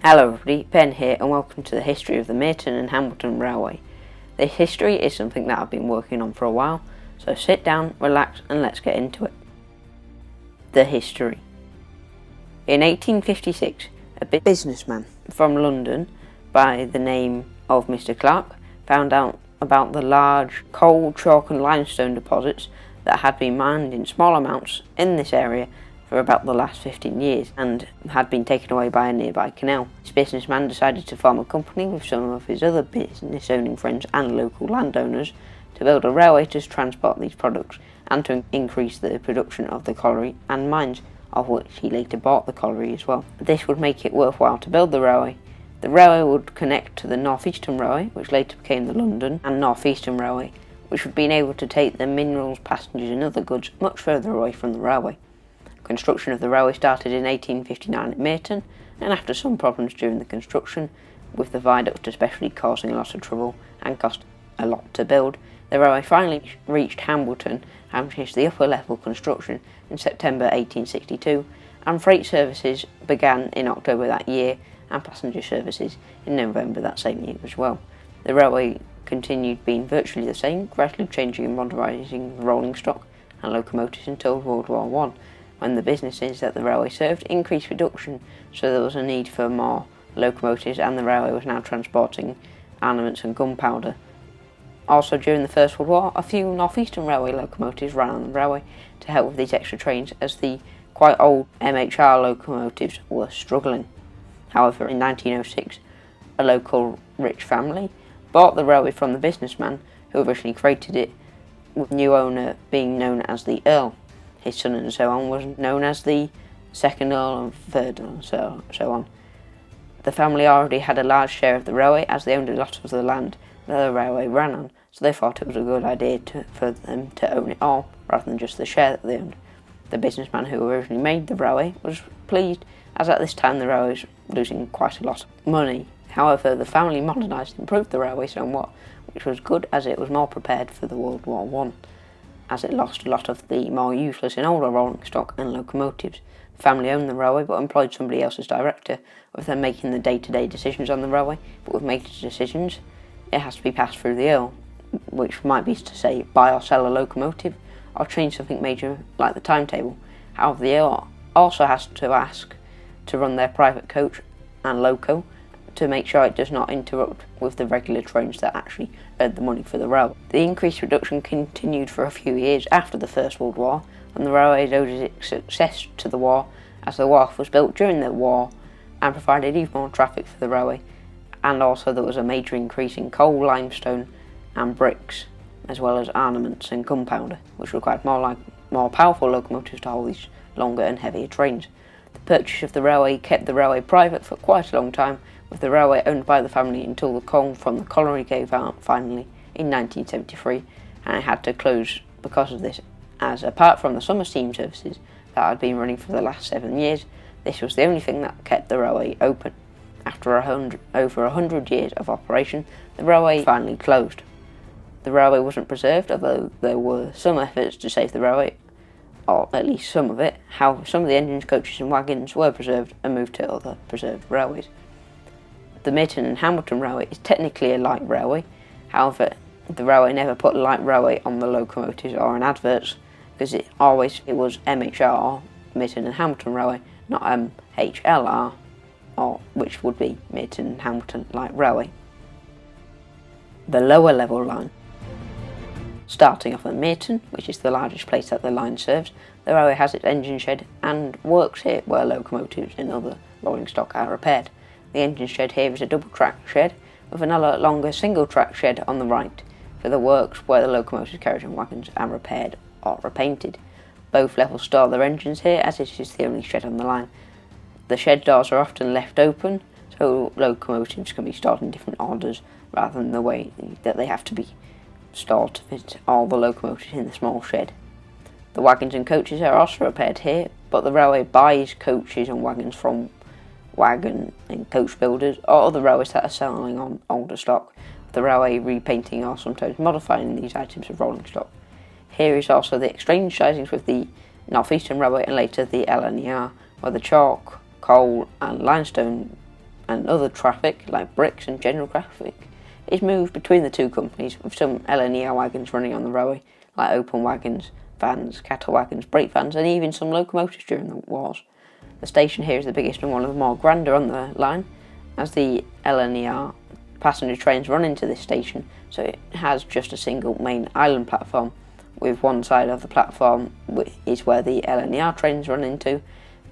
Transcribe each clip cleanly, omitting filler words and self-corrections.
Hello everybody, Ben here and welcome to the history of the Mereton and Hambleton Railway. This history is something that I've been working on for a while, so sit down, relax and let's get into it. The history. In 1856, a businessman from London by the name of Mr. Clark found out about the large coal, chalk and limestone deposits that had been mined in small amounts in this area for about the last 15 years and had been taken away by a nearby canal. This businessman decided to form a company with some of his other business owning friends and local landowners to build a railway to transport these products and to increase the production of the colliery and mines, of which he later bought the colliery as well. This would make it worthwhile to build the railway. The railway would connect to the North Eastern Railway, which later became the London and North Eastern Railway, which would be able to take the minerals, passengers and other goods much further away from the railway. Construction of the railway started in 1859 at Mereton, and after some problems during the construction, with the viaduct especially causing a lot of trouble and cost a lot to build, the railway finally reached Hambleton and finished the upper level construction in September 1862, and freight services began in October that year and passenger services in November that same year as well. The railway continued being virtually the same, gradually changing and modernising the rolling stock and locomotives until World War I, when the businesses that the railway served increased production, so there was a need for more locomotives and the railway was now transporting armaments and gunpowder. Also during the First World War, a few North Eastern Railway locomotives ran on the railway to help with these extra trains as the quite old MHR locomotives were struggling. However, in 1906, a local rich family bought the railway from the businessman who originally created it, with the new owner being known as the Earl. His son and so on was known as the second Earl and third Earl and so on. The family already had a large share of the railway as they owned a lot of the land that the railway ran on, so they thought it was a good idea for them to own it all rather than just the share that they owned. The businessman who originally made the railway was pleased, as at this time the railway was losing quite a lot of money. However, the family modernised and improved the railway somewhat, which was good as it was more prepared for the World War I, as it lost a lot of the more useless and older rolling stock and locomotives. The family owned the railway but employed somebody else as director, with them making the day-to-day decisions on the railway, but with major decisions it has to be passed through the Earl, which might be to say buy or sell a locomotive or change something major like the timetable. However, the Earl also has to ask to run their private coach and loco to make sure it does not interrupt with the regular trains that actually earn the money for the railway. The increased production continued for a few years after the First World War, and the railway owed its success to the war, as the wharf was built during the war and provided even more traffic for the railway, and also there was a major increase in coal, limestone and bricks, as well as armaments and gunpowder, which required more powerful locomotives to hold these longer and heavier trains. The purchase of the railway kept the railway private for quite a long time, with the railway owned by the family until the coal from the colliery gave out finally in 1973, and it had to close because of this, as apart from the summer steam services that had been running for the last 7 years, this was the only thing that kept the railway open. After over 100 years of operation, the railway finally closed. The railway wasn't preserved, although there were some efforts to save the railway, or at least some of it. However, some of the engines, coaches and wagons were preserved and moved to other preserved railways. The Mereton and Hambleton Railway is technically a light railway. However, the railway never put light railway on the locomotives or in adverts, because it was MHR, Mereton and Hambleton Railway, not HLR, or which would be Mereton and Hambleton Light Railway. The lower level line. Starting off at Mereton, which is the largest place that the line serves, the railway has its engine shed and works here where locomotives and other rolling stock are repaired. The engine shed here is a double track shed with another longer single track shed on the right for the works where the locomotives, carriage and wagons are repaired or repainted. Both levels store their engines here, as it is the only shed on the line. The shed doors are often left open, so locomotives can be stored in different orders rather than the way that they have to be stored to fit all the locomotives in the small shed. The wagons and coaches are also repaired here, but the railway buys coaches and wagons from wagon and coach builders or other railways that are selling on older stock, with the railway repainting or sometimes modifying these items of rolling stock. Here is also the exchange sidings with the North Eastern Railway and later the LNER, where the chalk, coal and limestone and other traffic, like bricks and general traffic, is moved between the two companies, with some LNER wagons running on the railway, like open wagons, vans, cattle wagons, brake vans, and even some locomotives during the wars. The station here is the biggest and one of the more grander on the line, as the LNER passenger trains run into this station, so it has just a single main island platform, with one side of the platform is where the LNER trains run into,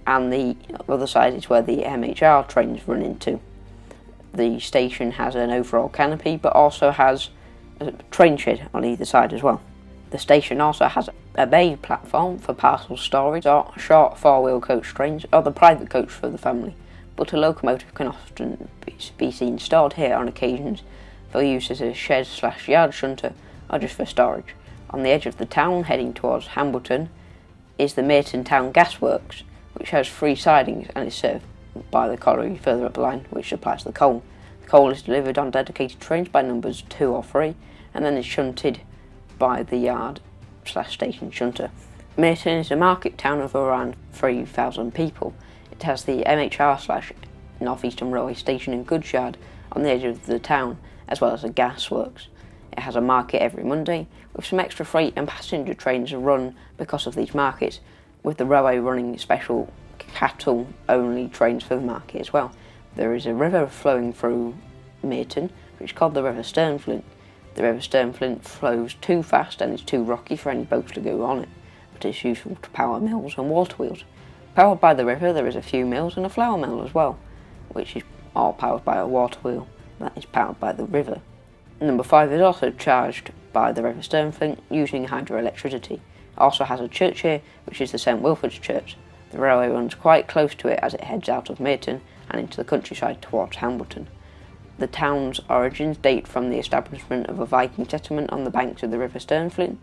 and the other side is where the MHR trains run into. The station has an overall canopy, but also has a train shed on either side as well. The station also has a bay platform for parcel storage, or short four-wheel coach trains, or the private coach for the family, but a locomotive can often be seen stored here on occasions for use as a shed/yard shunter, or just for storage. On the edge of the town, heading towards Hambleton, is the Mereton Town Gasworks, which has 3 sidings and is served by the colliery further up the line, which supplies the coal. The coal is delivered on dedicated trains by numbers 2 or 3, and then is shunted by the yard/station shunter. Mereton is a market town of around 3,000 people. It has the MHR/North Eastern Railway station and goods yard on the edge of the town, as well as a gasworks. It has a market every Monday, with some extra freight and passenger trains run because of these markets, with the railway running special cattle-only trains for the market as well. There is a river flowing through Mereton, which is called the River Sternflint. The River Sternflint flows too fast and is too rocky for any boats to go on it, but it's useful to power mills and water wheels. Powered by the river, there is a few mills and a flour mill as well, which is all powered by a water wheel that is powered by the river. Number 5 is also charged by the River Sternflint using hydroelectricity. It also has a church here, which is the St Wilfrid's Church. The railway runs quite close to it as it heads out of Mereton and into the countryside towards Hambleton. The town's origins date from the establishment of a Viking settlement on the banks of the River Sternflint,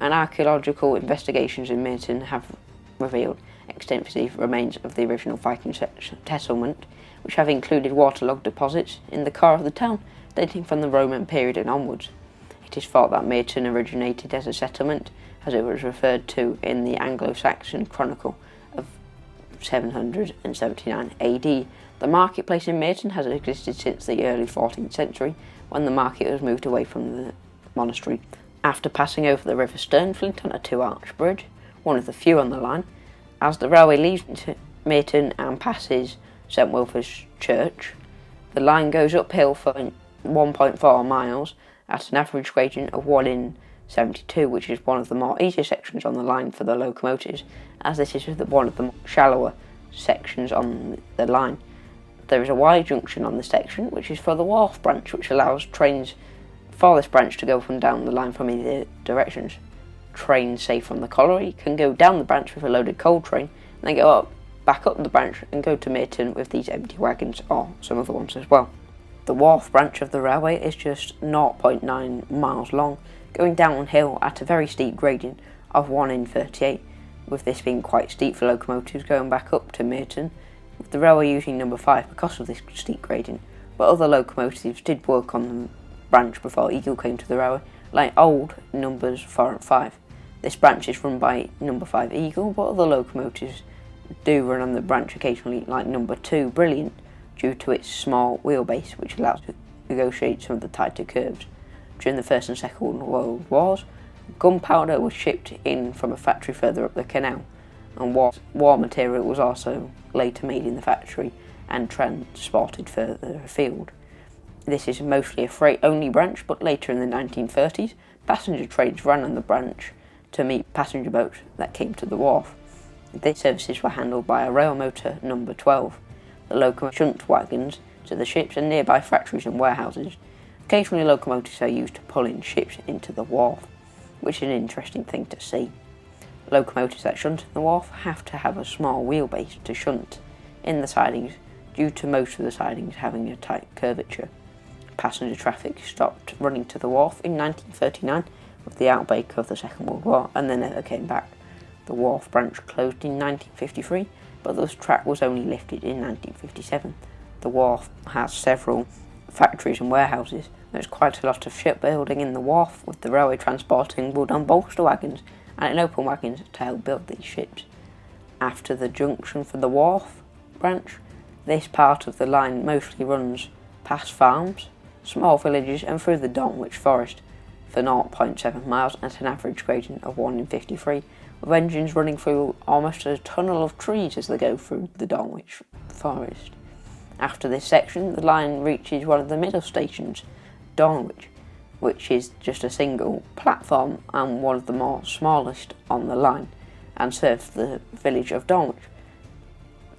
and archaeological investigations in Mereton have revealed extensive remains of the original Viking settlement, which have included waterlogged deposits in the core of the town, dating from the Roman period and onwards. It is thought that Mereton originated as a settlement, as it was referred to in the Anglo-Saxon Chronicle of 779 AD. The marketplace in Mereton has existed since the early 14th century, when the market was moved away from the monastery. After passing over the River Sternflint on a 2-arch bridge, one of the few on the line, as the railway leaves Mereton and passes St Wilfrid's Church, the line goes uphill for 1.4 miles at an average gradient of 1 in 72, which is one of the more easier sections on the line for the locomotives, as this is one of the shallower sections on the line. There is a Y junction on the section, which is for the wharf branch, which allows trains for this branch to go up and down the line from either directions. Trains, say from the colliery, can go down the branch with a loaded coal train, and then go back up the branch and go to Mereton with these empty wagons, or some other ones as well. The wharf branch of the railway is just 0.9 miles long, going downhill at a very steep gradient of 1 in 38, with this being quite steep for locomotives going back up to Mereton, with the railway using number 5 because of this steep gradient, but other locomotives did work on the branch before Eagle came to the railway, like old numbers 4 and 5. This branch is run by number 5 Eagle, but other locomotives do run on the branch occasionally, like number 2 Brilliant, due to its small wheelbase, which allows it to negotiate some of the tighter curves. During the First and Second World Wars, gunpowder was shipped in from a factory further up the canal, and war material was also later made in the factory and transported further afield. This is mostly a freight-only branch, but later in the 1930s, passenger trains ran on the branch to meet passenger boats that came to the wharf. These services were handled by a rail motor number 12. The locomotive shunt wagons to the ships and nearby factories and warehouses. Occasionally locomotives are used to pull in ships into the wharf, which is an interesting thing to see. Locomotives that shunt in the wharf have to have a small wheelbase to shunt in the sidings, due to most of the sidings having a tight curvature. Passenger traffic stopped running to the wharf in 1939 with the outbreak of the Second World War, and then never came back. The wharf branch closed in 1953, but the track was only lifted in 1957. The wharf has several factories and warehouses. There's quite a lot of shipbuilding in the wharf, with the railway transporting wood on bolster wagons and in open wagons to help build these ships. After the junction for the wharf branch, This part of the line mostly runs past farms, small villages and through the Donwich forest for 0.7 miles at an average gradient of 1 in 53, with engines running through almost a tunnel of trees as they go through the Donwich forest. After this section, the line reaches one of the middle stations, Donwich, which is just a single platform and one of the more smallest on the line, and serves the village of Donwich.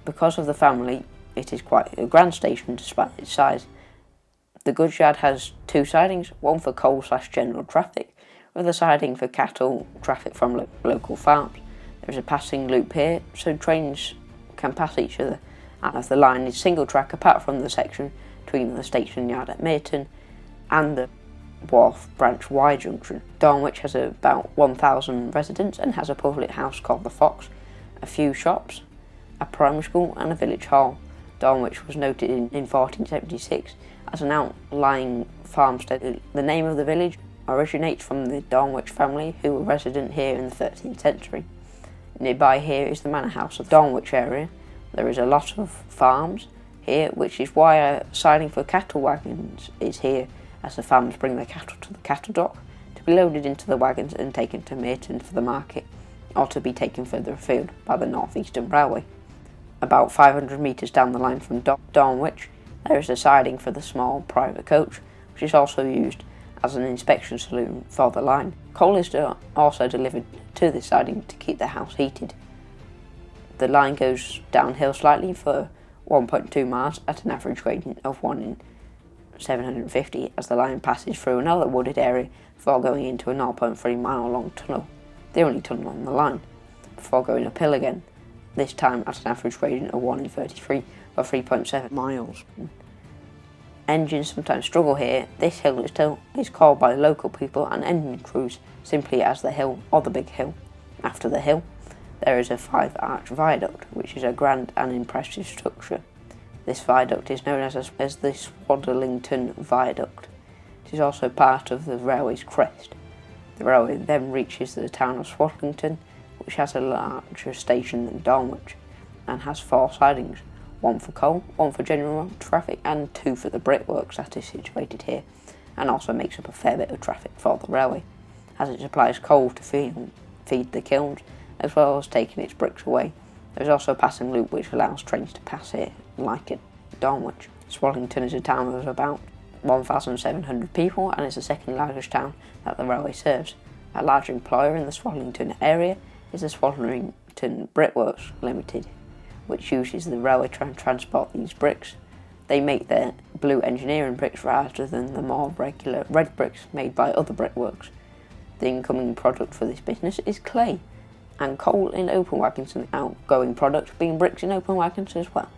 Because of the family, it is quite a grand station despite its size. The goods yard has 2 sidings, one for coal/general traffic, with a siding for cattle traffic from local farms. There is a passing loop here, so trains can pass each other, as the line is single track apart from the section between the station yard at Mereton and the Wharf Branch Y junction. Donwich has about 1,000 residents and has a public house called the Fox, a few shops, a primary school and a village hall. Donwich was noted in 1476 as an outlying farmstead. The name of the village originates from the Donwich family who were resident here in the 13th century. Nearby here is the manor house of the Donwich area. There is a lot of farms here, which is why a siding for cattle wagons is here, as the farmers bring their cattle to the cattle dock to be loaded into the wagons and taken to Mereton for the market, or to be taken further afield by the North Eastern Railway. About 500 metres down the line from Donwich, there is a siding for the small private coach, which is also used as an inspection saloon for the line. Coal is also delivered to this siding to keep the house heated. The line goes downhill slightly for 1.2 miles at an average gradient of 1 in 750 as the line passes through another wooded area before going into a 0.3 mile long tunnel, the only tunnel on the line, before going uphill again, this time at an average gradient of 1 in 33 or 3.7 miles. Engines sometimes struggle here. This hill is called by local people and engine crews simply as the hill or the big hill. After the hill, there is a 5-arch viaduct, which is a grand and impressive structure. This viaduct is known as the Waterlington Viaduct. It is also part of the railway's crest. The railway then reaches the town of Waterlington, which has a larger station than Donwich, and has 4 sidings, 1 for coal, 1 for general traffic, and 2 for the brickworks that is situated here, and also makes up a fair bit of traffic for the railway, as it supplies coal to feed the kilns, as well as taking its bricks away. There is also a passing loop which allows trains to pass here, like at Donwich. Swallington is a town of about 1,700 people and is the second largest town that the railway serves. A large employer in the Swallington area is the Swallington Brickworks Limited, which uses the railway to transport these bricks. They make their blue engineering bricks rather than the more regular red bricks made by other brickworks. The incoming product for this business is clay, and coal in open wagons, and the outgoing product being bricks in open wagons as well.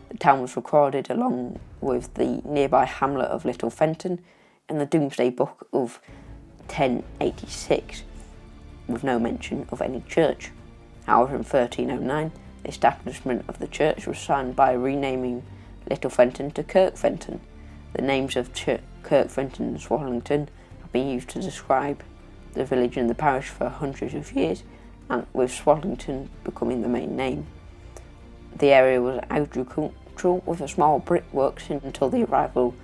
The town was recorded along with the nearby hamlet of Little Fenton in the Domesday Book of 1086, with no mention of any church. However, in 1309, the establishment of the church was signed by renaming Little Fenton to Kirk Fenton. The names of Kirk Fenton and Swallington have been used to describe the village and the parish for hundreds of years, and with Swallington becoming the main name. The area was agricultural with a small brickworks until the arrival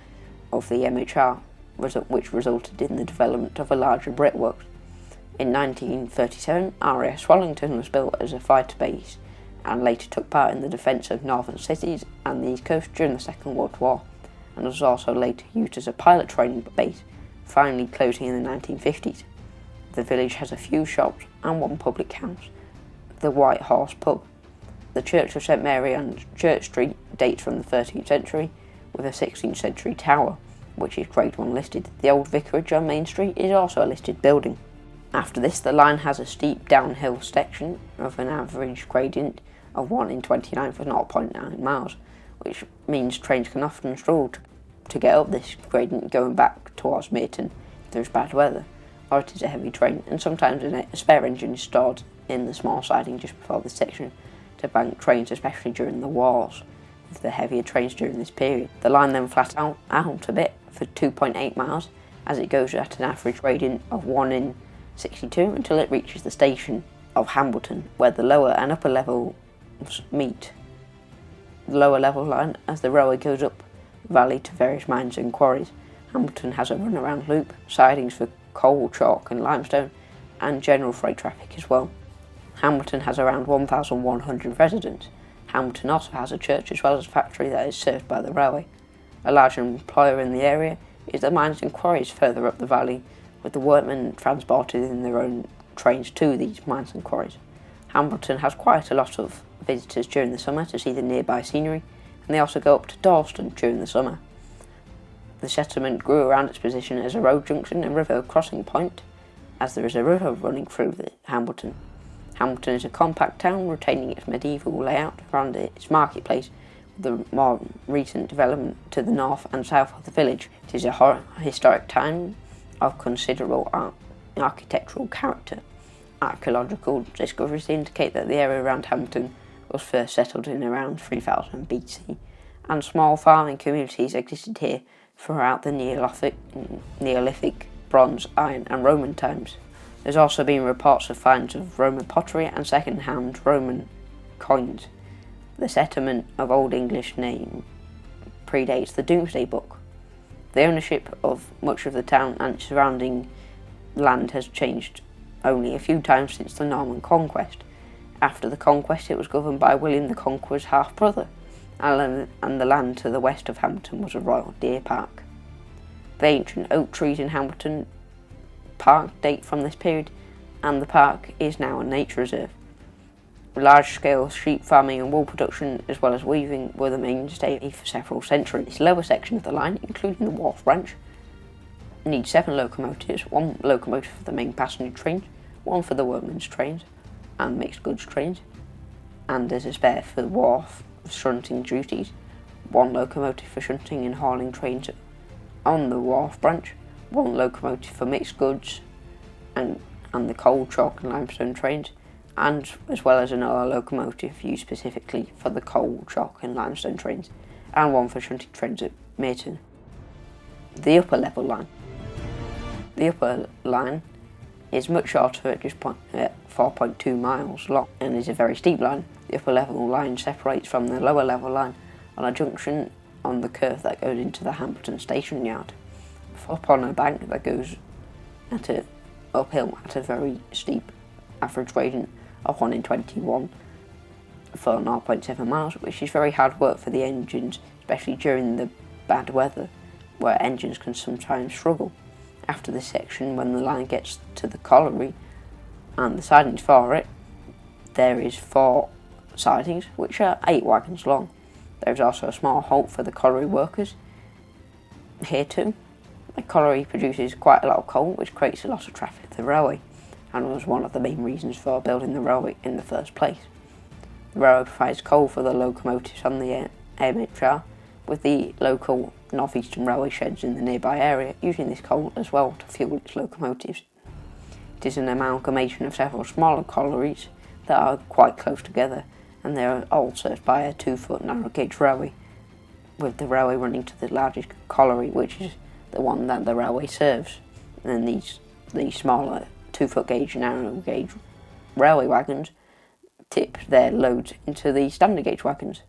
of the MHR, which resulted in the development of a larger brickworks. In 1937, RAF Swallington was built as a fighter base and later took part in the defence of northern cities and the East Coast during the Second World War, and was also later used as a pilot training base, finally closing in the 1950s. The village has a few shops and 1 public house, the White Horse Pub. The Church of St Mary on Church Street dates from the 13th century, with a 16th century tower, which is Grade 1 listed. The old vicarage on Main Street is also a listed building. After this, the line has a steep downhill section of an average gradient of 1 in 29 for 0.9 miles, which means trains can often struggle to get up this gradient going back towards Mereton if there is bad weather, or it is a heavy train, and sometimes a spare engine is stored in the small siding just before this section to bank trains, especially during the wars of the heavier trains during this period. The line then flat out a bit for 2.8 miles as it goes at an average gradient of 1 in 62 until it reaches the station of Hambleton, where the lower and upper levels meet. the lower level line as the railway goes up valley to various mines and quarries. Hambleton has a runaround loop, sidings for coal, chalk and limestone, and general freight traffic as well. Hambleton has around 1,100 residents. Hambleton also has a church as well as a factory that is served by the railway. A large employer in the area is the mines and quarries further up the valley, with the workmen transported in their own trains to these mines and quarries. Hambleton has quite a lot of visitors during the summer to see the nearby scenery, and they also go up to Dalston during the summer. The settlement grew around its position as a road junction and river crossing point, as there is a river running through Hambleton. Hambleton is a compact town retaining its medieval layout around its marketplace, with the more recent development to the north and south of the village. It is a historic town of considerable architectural character. Archaeological discoveries indicate that the area around Hambleton was first settled in around 3000 BC, and small farming communities existed here throughout the Neolithic, Bronze, Iron and Roman times. There's also been reports of finds of Roman pottery and second-hand Roman coins. The settlement of Old English name predates the Domesday Book. The ownership of much of the town and surrounding land has changed only a few times since the Norman conquest. After the conquest, it was governed by William the Conqueror's half-brother, and the land to the west of Hambleton was a royal deer park. The ancient oak trees in Hambleton Park date from this period, and the park is now a nature reserve. Large-scale sheep farming and wool production, as well as weaving, were the mainstay for several centuries. This lower section of the line, including the wharf branch, needs 7 locomotives, 1 locomotive for the main passenger trains, 1 for the workmen's trains and mixed goods trains, and as a spare for the wharf shunting duties, 1 locomotive for shunting and hauling trains on the wharf branch, 1 locomotive for mixed goods and the coal, chalk and limestone trains, and as well as another locomotive used specifically for the coal, chalk and limestone trains, and 1 for shunting trains at Mereton. The upper level line. The upper line is much shorter at just 4.2 miles long and is a very steep line. The upper level line separates from the lower level line on a junction on the curve that goes into the Hambleton station yard, up on a bank that goes uphill at a very steep average gradient of 1 in 21 for 0.7 miles, which is very hard work for the engines, especially during the bad weather, where engines can sometimes struggle. After this section, when the line gets to the colliery and the sidings for it, there is 4 sidings, which are 8 wagons long. There is also a small halt for the colliery workers here too. The colliery produces quite a lot of coal, which creates a lot of traffic to the railway, and was one of the main reasons for building the railway in the first place. The railway provides coal for the locomotives on the MHR, with the local North Eastern Railway sheds in the nearby area using this coal as well to fuel its locomotives. It is an amalgamation of several smaller collieries that are quite close together, and they are all served by a 2-foot narrow gauge railway, with the railway running to the largest colliery, which is the one that the railway serves. And then these smaller 2-foot gauge narrow gauge railway wagons tip their loads into the standard gauge wagons.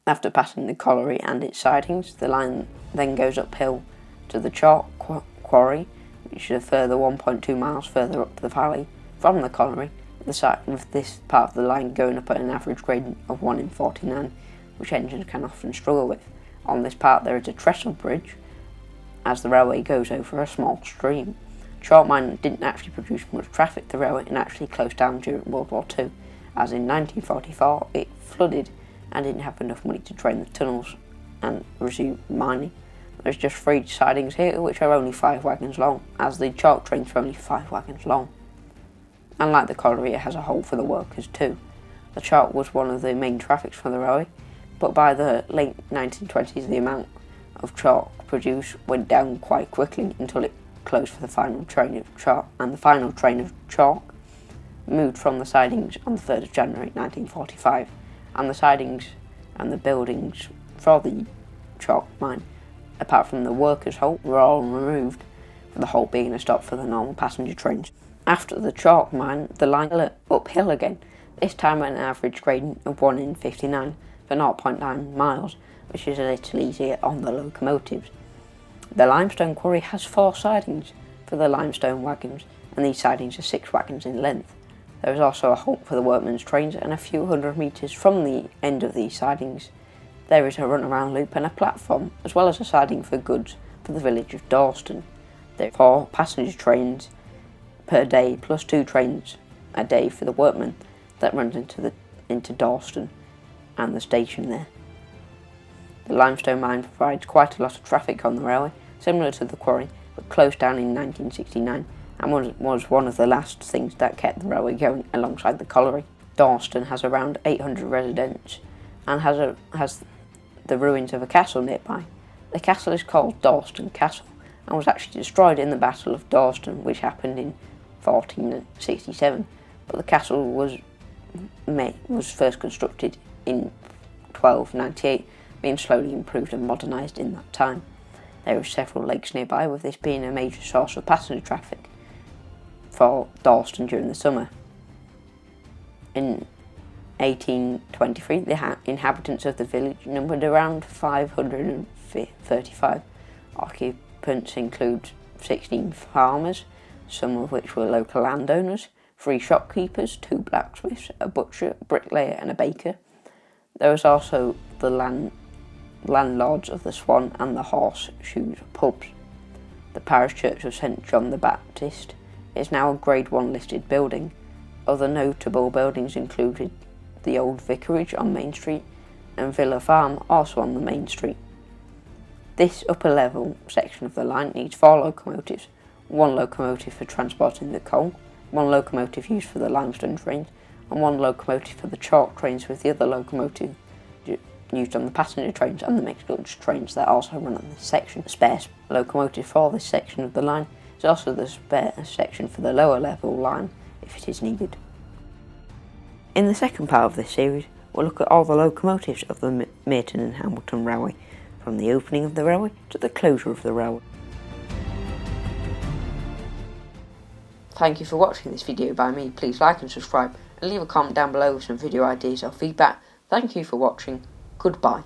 After passing the colliery and its sidings, the line then goes uphill to the chalk quarry, which is a further 1.2 miles further up the valley from the colliery, with this part of the line going up at an average gradient of 1 in 49, which engines can often struggle with. On this part there is a trestle bridge, as the railway goes over a small stream. Chalk mine didn't actually produce much traffic to the railway and actually closed down during World War II, as in 1944 it flooded and didn't have enough money to drain the tunnels and resume mining. There's just 3 sidings here, which are only 5 wagons long, as the chalk trains are only 5 wagons long. And like the colliery, it has a halt for the workers too. The chalk was one of the main traffics for the railway, but by the late 1920s the amount of chalk produced went down quite quickly until it closed for the final train of chalk, and the final train of chalk moved from the sidings on the 3rd of January 1945, and the sidings and the buildings for the chalk mine, apart from the workers' halt, were all removed, with the halt being a stop for the normal passenger trains. After the chalk mine, the line uphill again, this time at an average gradient of 1 in 59, for 0.9 miles, which is a little easier on the locomotives. The Limestone Quarry has 4 sidings for the limestone wagons, and these sidings are 6 wagons in length. There is also a halt for the workmen's trains, and a few hundred metres from the end of these sidings there is a runaround loop and a platform, as well as a siding for goods for the village of Dalston. There are 4 passenger trains per day, plus 2 trains a day for the workmen that runs into Dalston and the station there. The limestone mine provides quite a lot of traffic on the railway, similar to the quarry, but closed down in 1969 and was one of the last things that kept the railway going alongside the colliery. Dalston has around 800 residents and has the ruins of a castle nearby. The castle is called Dalston Castle and was actually destroyed in the Battle of Dalston, which happened in 1467, but the castle was first constructed in 1298, being slowly improved and modernised in that time. There are several lakes nearby, with this being a major source of passenger traffic for Dalston during the summer. In 1823, the inhabitants of the village numbered around 535. Occupants include 16 farmers, some of which were local landowners, 3 shopkeepers, 2 blacksmiths, a butcher, a bricklayer and a baker. There was also the landlords of the Swan and the Horseshoe pubs. The parish church of St John the Baptist is now a Grade 1 listed building. Other notable buildings included the old vicarage on Main Street and Villa Farm, also on the main street. This upper level section of the line needs 4 locomotives, 1 locomotive for transporting the coal, 1 locomotive used for the limestone trains, and 1 locomotive for the chalk trains, with the other locomotive used on the passenger trains and the mixed goods trains that also run on this section. The spare locomotive for this section of the line is also the spare section for the lower level line if it is needed. In the second part of this series, we'll look at all the locomotives of the Mereton and Hambleton Railway, from the opening of the railway to the closure of the railway. Thank you for watching this video by me. Please like and subscribe and leave a comment down below with some video ideas or feedback. Thank you for watching. Goodbye.